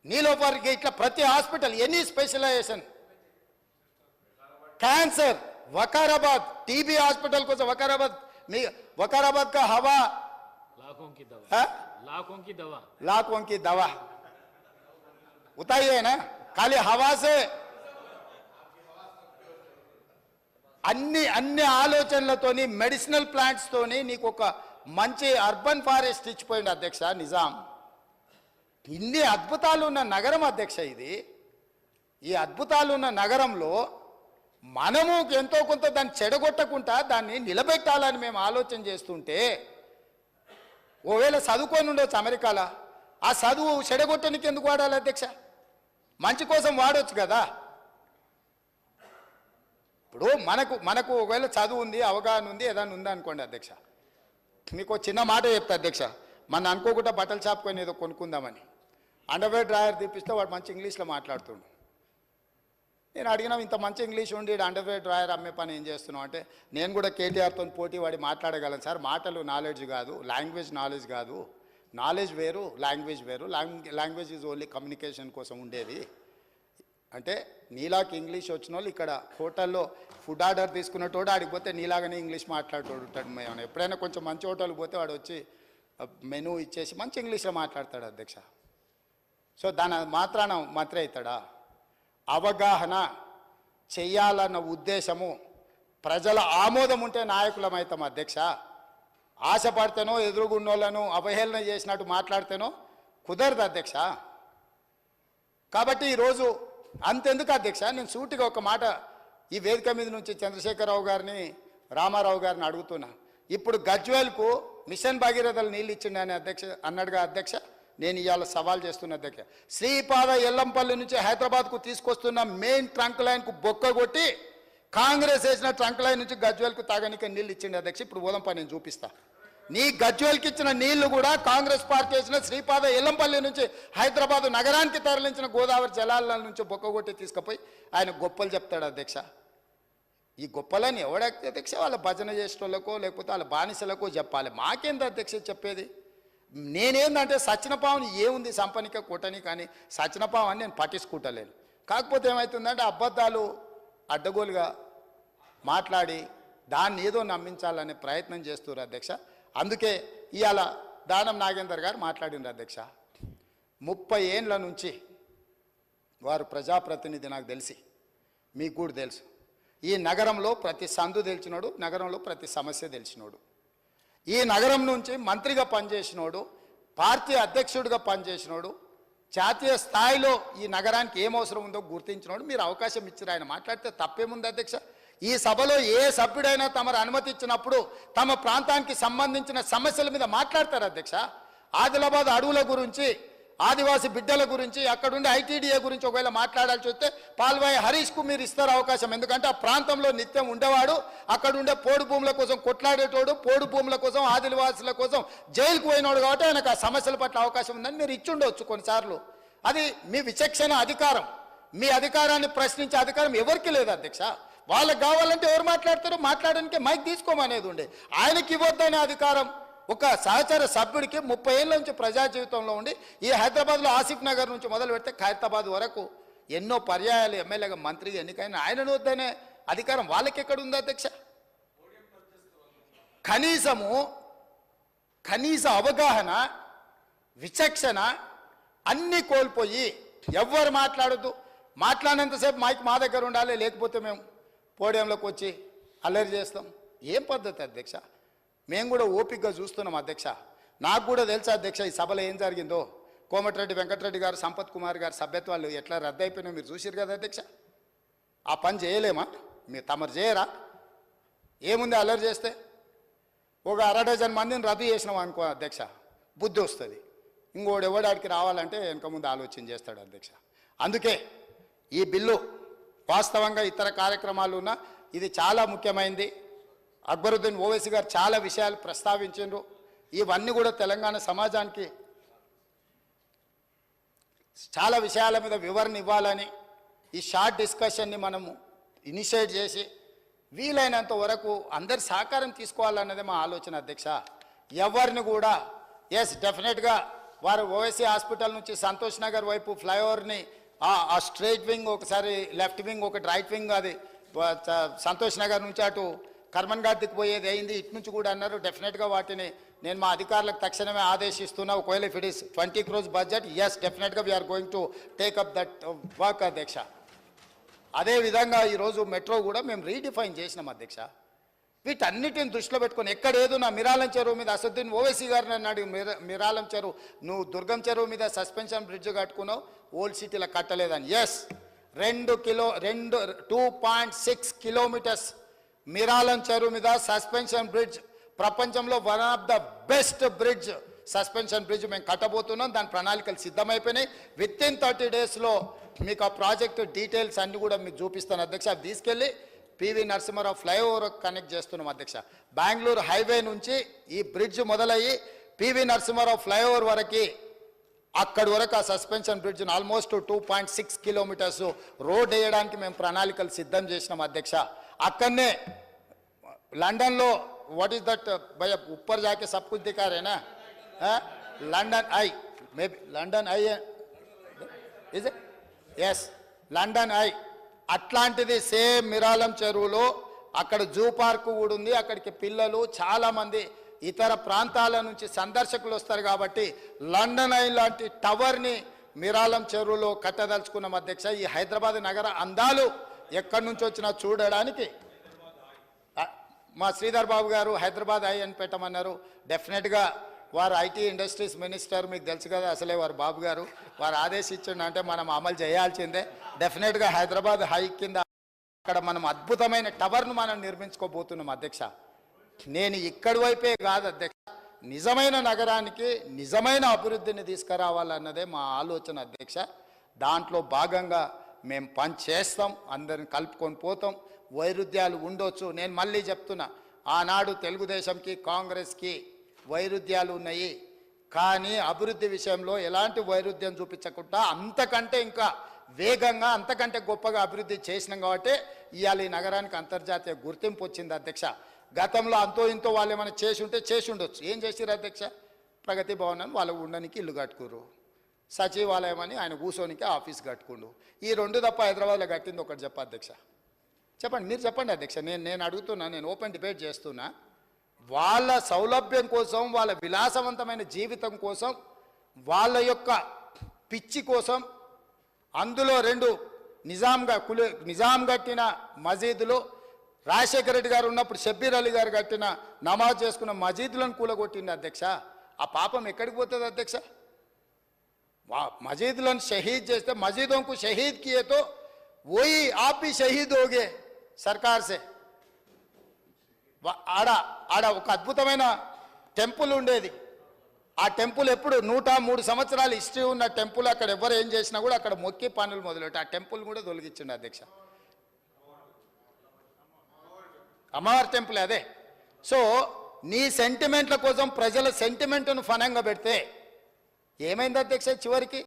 నీలోఫర్కి ఇట్లా ప్రతి hospital any specialization cancer Vikarabad TB hospital को वकाराबाद का हवा लाखों की दवा लाखों की दवा उताइए ना खाली हवा से अन्नी अन्य आलोचनलतोनी मेडिसिनल प्लांट्स तोनी नीकु ओक मंची अर्बन फॉरेस्ट इచ్చిపోయింది అధ్యక్ష నిజాం ఇన్ని అద్భుతాలు ఉన్న నగరం అధ్యక్ష ఇది ఈ అద్భుతాలు ఉన్న నగరంలో మనము ఎంతో కొంత దాన్ని చెడగొట్టకుండా దాన్ని నిలబెట్టాలని మేము ఆలోచన చేస్తుంటే ఓవేళ చదువుకొని ఉండొచ్చు అమెరికాలో ఆ చదువు చెడగొట్టడానికి ఎందుకు వాడాలి అధ్యక్ష మంచి కోసం వాడొచ్చు కదా ఇప్పుడు మనకు ఒకవేళ చదువు ఉంది అవగాహన ఉంది ఏదైనా ఉందా అనుకోండి అధ్యక్ష మీకు చిన్న మాట చెప్తా అధ్యక్ష మన అనుకోకుండా బట్టల షాప్ కొని ఏదో కొనుక్కుందామని అండర్వేర్ డ్రాయర్ తీపిస్తే వాడు మంచి ఇంగ్లీష్లో మాట్లాడుతుండు నేను అడిగినా ఇంత మంచి ఇంగ్లీష్ ఉండి అండర్వేర్ డ్రాయర్ అమ్మే పని ఏం చేస్తున్నావు అంటే నేను కూడా కేటీఆర్తో పోటీ వాడి మాట్లాడగలను సార్ మాటలు నాలెడ్జ్ కాదు లాంగ్వేజ్ నాలెడ్జ్ కాదు నాలెడ్జ్ వేరు లాంగ్వేజ్ వేరు లాంగ్వేజ్ ఈజ్ ఓన్లీ కమ్యూనికేషన్ కోసం ఉండేది అంటే నీలాకి ఇంగ్లీష్ వచ్చిన వాళ్ళు ఇక్కడ హోటల్లో ఫుడ్ ఆర్డర్ తీసుకున్నటోడు ఆడికి పోతే నీలాగానే ఇంగ్లీష్ మాట్లాడుతూ ఉంటాడు మేము ఎప్పుడైనా కొంచెం మంచి హోటల్కి పోతే వాడు వచ్చి మెనూ ఇచ్చేసి మంచి ఇంగ్లీష్లో మాట్లాడతాడు అధ్యక్ష సో దాని మాత్రాన మాత్రే అవుతాడా అవగాహన చెయ్యాలన్న ఉద్దేశము ప్రజల ఆమోదం ఉంటే నాయకులమవుతాం అధ్యక్ష ఆశపడితేనో ఎదురుగున్నోళ్ళను అవహేళన చేసినట్టు మాట్లాడితేనో కుదరదు అధ్యక్ష కాబట్టి ఈరోజు అంతెందుకు అధ్యక్ష నేను సూటిగా ఒక మాట ఈ వేదిక మీద నుంచి చంద్రశేఖరరావు గారిని రామారావు గారిని అడుగుతున్నా ఇప్పుడు గజ్వేల్కు మిషన్ భగీరథలు నీళ్ళు ఇచ్చిండని అన్నాడుగా అధ్యక్ష నేను ఇవాళ సవాల్ చేస్తున్న అధ్యక్ష శ్రీపాద ఎల్లంపల్లి నుంచి హైదరాబాద్కు తీసుకొస్తున్న మెయిన్ ట్రంక్ లైన్కు బొక్క కొట్టి కాంగ్రెస్ వేసిన ట్రంక్ లైన్ నుంచి గజ్వేల్కు తాగడానికి నీళ్ళు ఇచ్చిండు అధ్యక్ష ఇప్పుడు పోదంపా నేను చూపిస్తా నీ గజ్వేల్కి ఇచ్చిన నీళ్లు కూడా కాంగ్రెస్ పార్టీ వేసిన శ్రీపాద ఎల్లంపల్లి నుంచి హైదరాబాద్ నగరానికి తరలించిన గోదావరి జలాల నుంచి బొక్క కొట్టి తీసుకుపోయి ఆయన గొప్పలు చెప్తాడు అధ్యక్ష ఈ గొప్పలని ఎవడైతే అధ్యక్ష వాళ్ళ భజన చేసేటోళ్ళకో లేకపోతే వాళ్ళ బానిసలకో చెప్పాలి మాకేంది అధ్యక్ష చెప్పేది నేనేందంటే సచ్చినపావుని ఏముంది సంపనిక కొట్టని కానీ సచ్చినపావు అని నేను పట్టించుకుంటలేను కాకపోతే ఏమవుతుందంటే అబద్ధాలు అడ్డగోలుగా మాట్లాడి దాన్ని ఏదో నమ్మించాలనే ప్రయత్నం చేస్తున్నారు అధ్యక్ష అందుకే ఇవాళ దానం నాగేందర్ గారు మాట్లాడినారు అధ్యక్ష 30 ఏండ్ల నుంచి వారు ప్రజాప్రతినిధి నాకు తెలిసి మీకు కూడా తెలుసు ఈ నగరంలో ప్రతి సందు తెలిసినోడు నగరంలో ప్రతి సమస్య తెలిసినోడు ఈ నగరం నుంచి మంత్రిగా పనిచేసినోడు పార్టీ అధ్యక్షుడిగా పనిచేసినోడు జాతీయ స్థాయిలో ఈ నగరానికి ఏం అవసరం ఉందో గుర్తించినోడు మీరు అవకాశం ఇచ్చారు ఆయన మాట్లాడితే తప్పేముంది అధ్యక్ష ఈ సభలో ఏ సభ్యుడైనా తమరు అనుమతి ఇచ్చినప్పుడు తమ ప్రాంతానికి సంబంధించిన సమస్యల మీద మాట్లాడతారు అధ్యక్ష ఆదిలాబాద్ అడవుల గురించి ఆదివాసీ బిడ్డల గురించి అక్కడుండే ఐటీడీఏ గురించి ఒకవేళ మాట్లాడాల్సి వస్తే పాల్వాయి హరీష్కు మీరు ఇస్తారు అవకాశం ఎందుకంటే ఆ ప్రాంతంలో నిత్యం ఉండేవాడు అక్కడుండే పోడు భూముల కోసం కొట్లాడేటోడు పోడు భూముల కోసం ఆదివాసుల కోసం జైలుకు పోయినోడు కాబట్టి ఆయనకు ఆ సమస్యల పట్ల అవకాశం ఉందని మీరు ఇచ్చుండవచ్చు కొన్నిసార్లు అది మీ విచక్షణ అధికారం మీ అధికారాన్ని ప్రశ్నించే అధికారం ఎవరికి లేదు అధ్యక్ష వాళ్ళకి కావాలంటే ఎవరు మాట్లాడతారో మాట్లాడడానికి మైక్ తీసుకోమనేది ఉండే ఆయనకి ఇవ్వద్దనే అధికారం ఒక సహచర సభ్యుడికి 30 ఏళ్ళ నుంచి ప్రజా జీవితంలో ఉండి ఈ హైదరాబాద్లో ఆసిఫ్ నగర్ నుంచి మొదలు పెడితే ఖైరతాబాద్ వరకు ఎన్నో పర్యాయాలు ఎమ్మెల్యేగా మంత్రిగా ఎన్నికైనా ఆయనను వద్దనే అధికారం వాళ్ళకి ఎక్కడ ఉంది అధ్యక్ష కనీస అవగాహన విచక్షణ అన్నీ కోల్పోయి ఎవ్వరు మాట్లాడొద్దు మాట్లాడినంతసేపు మైక్ మా దగ్గర ఉండాలి లేకపోతే మేము పోడియంలోకి వచ్చి అల్లరి చేస్తాం ఏం పద్ధతి అధ్యక్ష మేము కూడా ఓపికగా చూస్తున్నాం అధ్యక్ష నాకు కూడా తెలుసా అధ్యక్ష ఈ సభలో ఏం జరిగిందో కోమటిరెడ్డి వెంకటరెడ్డి గారు సంపత్ కుమార్ గారు సభ్యత్వాలు ఎట్లా రద్దయిపోయినా మీరు చూసారు కదా అధ్యక్ష ఆ పని చేయలేమా మీరు తమరు చేయరా ఏముంది అల్లరి చేస్తే ఒక 1/2 డజన్ మందిని రద్దు చేసినాం అనుకో అధ్యక్ష బుద్ధి వస్తుంది ఇంకోడు ఎవడాడికి రావాలంటే వెనక ముందు ఆలోచన చేస్తాడు అధ్యక్ష అందుకే ఈ బిల్లు వాస్తవంగా ఇతర కార్యక్రమాలు ఉన్నా ఇది చాలా ముఖ్యమైనది అక్బరుద్దీన్ ఓవైసీ గారు చాలా విషయాలు ప్రస్తావించారు ఇవన్నీ కూడా తెలంగాణ సమాజానికి చాలా విషయాల మీద వివరణ ఇవ్వాలని ఈ షార్ట్ డిస్కషన్ని మనము ఇనిషియేట్ చేసి వీలైనంత వరకు అందరి సహకారం తీసుకోవాలన్నదే మా ఆలోచన అధ్యక్ష ఎవరిని కూడా ఎస్ డెఫినెట్గా వారు ఓఎస్సీ హాస్పిటల్ నుంచి సంతోష్ నగర్ వైపు ఫ్లైఓవర్ని ఆ స్ట్రైట్ వింగ్ ఒకసారి లెఫ్ట్ వింగ్ ఒకటి రైట్ వింగ్ అది సంతోష్ నగర్ నుంచి అటు కర్మన్ ఘాట్కి పోయేది అయింది, ఇటు నుంచి కూడా అన్నారు. డెఫినెట్గా వాటిని నేను మా అధికారులకు తక్షణమే ఆదేశిస్తున్నా. ఒకవేళ if it is 20 crores budget, yes డెఫినెట్గా we're going to take up that work అధ్యక్ష. అదేవిధంగా ఈరోజు మెట్రో కూడా మేము రీడిఫైన్ చేసినాం అధ్యక్ష. వీటన్నిటిని దృష్టిలో పెట్టుకొని ఎక్కడ ఏదో నా మిరాలం చెరువు మీద అసదుద్దీన్ ఓవైసీ గారిని అన్నాడు, మిరాలం చెరువు నువ్వు దుర్గం చెరువు మీద సస్పెన్షన్ బ్రిడ్జ్ కట్టుకున్నావు, ఓల్డ్ సిటీలో కట్టలేదని. ఎస్ 2.6 kilometers మిరాలం చెరువు మీద సస్పెన్షన్ బ్రిడ్జ్, ప్రపంచంలో one of the best bridge suspension bridge మేము కట్టబోతున్నాం. దాని ప్రణాళికలు సిద్ధమైపోయినాయి. విత్ ఇన్ 30 daysలో మీకు ఆ ప్రాజెక్టు డీటెయిల్స్ అన్ని కూడా మీకు చూపిస్తాను అధ్యక్ష. అవి తీసుకెళ్ళి పివి నరసింహారావు ఫ్లైఓవర్ కనెక్ట్ చేస్తున్నాం అధ్యక్ష. బెంగళూరు హైవే నుంచి ఈ బ్రిడ్జ్ మొదలయ్యి పివి నరసింహారావు ఫ్లైఓవర్ వరకు అక్కడి వరకు ఆ సస్పెన్షన్ బ్రిడ్జ్ను ఆల్మోస్ట్ 2.6 kilometers రోడ్ వేయడానికి మేము ప్రణాళికలు సిద్ధం చేసినాం అధ్యక్ష. అక్కడనే లండన్లో వాట్ ఈస్ దట్ భయ ఉప్పర్ జాకే సబ్ కుछ दिखा रहे ना, London Eye maybe London Eye is yes London Eye అట్లాంటిది సేమ్ మిరాలం చెరువులో అక్కడ జూ పార్కు కూడా ఉంది. అక్కడికి పిల్లలు చాలామంది ఇతర ప్రాంతాల నుంచి సందర్శకులు వస్తారు కాబట్టి లండన్ ఐ లాంటి టవర్ని మిరాలం చెరువులో కట్టదలుచుకున్నాం అధ్యక్ష. ఈ హైదరాబాద్ నగర అందాలు ఎక్కడి నుంచి వచ్చినా చూడడానికి మా శ్రీధర్ బాబు గారు హైదరాబాద్ ఐ అని పెట్టమన్నారు. డెఫినెట్గా వారు ఐటీ ఇండస్ట్రీస్ మినిస్టర్, మీకు తెలుసు కదా అసలే వారు బాబు గారు, వారు ఆదేశించండి అంటే మనం అమలు చేయాల్సిందే. డెఫినెట్గా హైదరాబాద్ హై కింద అక్కడ మనం అద్భుతమైన టవర్ను మనం నిర్మించుకోబోతున్నాం అధ్యక్ష. నేను ఇక్కడి వైపే కాదు అధ్యక్ష, నిజమైన నగరానికి నిజమైన అభివృద్ధిని తీసుకురావాలన్నదే మా ఆలోచన అధ్యక్ష. దాంట్లో భాగంగా మేము పని చేస్తాం, అందరిని కలుపుకొని పోతాం. వైరుధ్యాలు ఉండొచ్చు, నేను మళ్ళీ చెప్తున్నా, ఆనాడు తెలుగుదేశంకి కాంగ్రెస్కి వైరుధ్యాలు ఉన్నాయి, కానీ అభివృద్ధి విషయంలో ఎలాంటి వైరుధ్యం చూపించకుండా అంతకంటే ఇంకా వేగంగా అంతకంటే గొప్పగా అభివృద్ధి చేసినాం కాబట్టి ఇవాళ ఈ నగరానికి అంతర్జాతీయ గుర్తింపు వచ్చింది అధ్యక్ష. గతంలో అంతో ఇంతో వాళ్ళు ఏమైనా చేసి ఉంటే చేసి ఉండొచ్చు. ఏం చేసిరు అధ్యక్ష? ప్రగతి భవన్ అని వాళ్ళు ఉండడానికి ఇల్లు కట్టుకురు, సచివాలయం అని ఆయన కూర్చోనికి ఆఫీస్ కట్టుకుండు. ఈ రెండు తప్ప హైదరాబాద్లో కట్టింది ఒకటి చెప్ప అధ్యక్ష. చెప్పండి, మీరు చెప్పండి అధ్యక్ష. నేను అడుగుతున్నా, నేను ఓపెన్ డిబేట్ చేస్తున్నా. వాళ్ళ సౌలభ్యం కోసం, వాళ్ళ విలాసవంతమైన జీవితం కోసం, వాళ్ళ యొక్క పిచ్చి కోసం అందులో 2 నిజాం కట్టిన మసీదులు, రాజశేఖర రెడ్డి గారు ఉన్నప్పుడు షబ్బీర్ అలీ గారు కట్టిన నమాజ్ చేసుకున్న మసీదులను కూలగొట్టింది అధ్యక్ష. ఆ పాపం ఎక్కడికి పోతుంది అధ్యక్ష? మసీదులను షహీద్ చేస్తే మసీదోं को शहीद किए तो वही आप भी शहीद हो गए सरकार से. ఆడ ఒక అద్భుతమైన టెంపుల్ ఉండేది. ఆ టెంపుల్ ఎప్పుడు 103 సంవత్సరాల హిస్టరీ ఉన్న టెంపుల్. అక్కడ ఎవరు ఏం చేసినా కూడా అక్కడ మొక్కి పనులు మొదలెట్టి ఆ టెంపుల్ కూడా తొలగించండి అధ్యక్ష. అమ్మవారి టెంపుల్ అదే. సో నీ సెంటిమెంట్ల కోసం ప్రజల సెంటిమెంట్ను ఫనంగా పెడితే ఏమైంది అధ్యక్ష? చివరికి